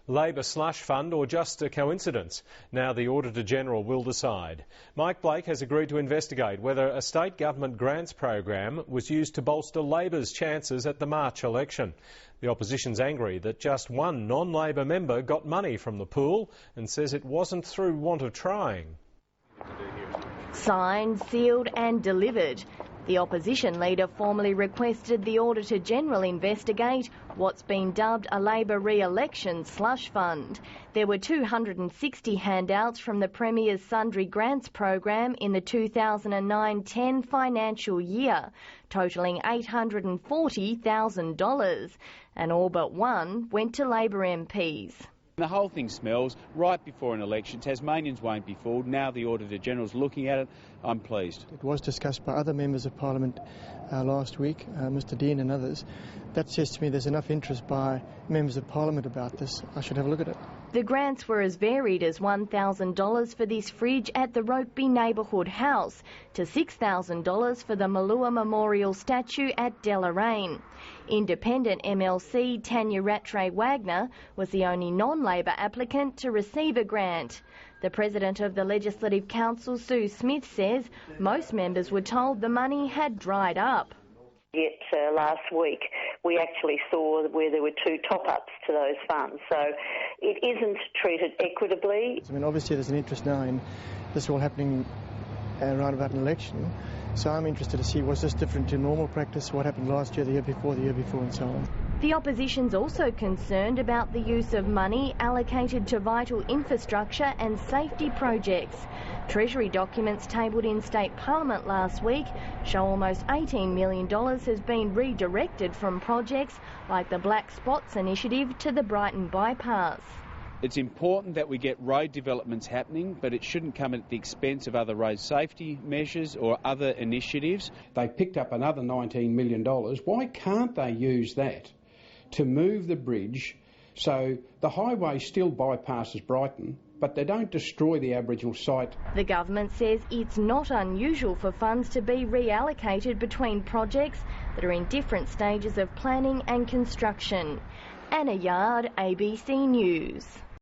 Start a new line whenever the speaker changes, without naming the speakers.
Labor slush fund or just a coincidence? Now the auditor-general will decide. Mike Blake has agreed to investigate whether a state government grants program was used to bolster Labor's chances at the March election. The opposition's angry that just one non-Labor member got money from the pool and says it wasn't through want of trying.
Signed, sealed and delivered. The opposition leader formally requested the Auditor-General investigate what's been dubbed a Labor re-election slush fund. There were 260 handouts from the Premier's Sundry grants program in the 2009-10 financial year, totalling $840,000, and all but one went to Labor MPs.
The whole thing smells right before an election. Tasmanians won't be fooled. Now the Auditor-General's looking at it. I'm pleased.
It was discussed by other members of Parliament last week, Mr Dean and others. That says to me there's enough interest by members of Parliament about this. I should have a look at it.
The grants were as varied as $1,000 for this fridge at the Rokeby Neighbourhood House to $6,000 for the Malua Memorial statue at Deloraine. Independent MLC Tanya Rattray-Wagner was the only non-Labor applicant to receive a grant. The President of the Legislative Council, Sue Smith, says most members were told the money had dried up.
Yet last week we actually saw where there were two top-ups to those funds, so it isn't treated equitably.
I mean, obviously there's an interest now in this all happening around about an election, so I'm interested to see was this different to normal practice, what happened last year, the year before, and so on.
The opposition's also concerned about the use of money allocated to vital infrastructure and safety projects. Treasury documents tabled in State Parliament last week show almost $18 million has been redirected from projects like the Black Spots initiative to the Brighton bypass.
It's important that we get road developments happening, but it shouldn't come at the expense of other road safety measures or other initiatives.
They picked up another $19 million. Why can't they use that to move the bridge so the highway still bypasses Brighton, but they don't destroy the Aboriginal site?
The government says it's not unusual for funds to be reallocated between projects that are in different stages of planning and construction. Anna Yard, ABC News.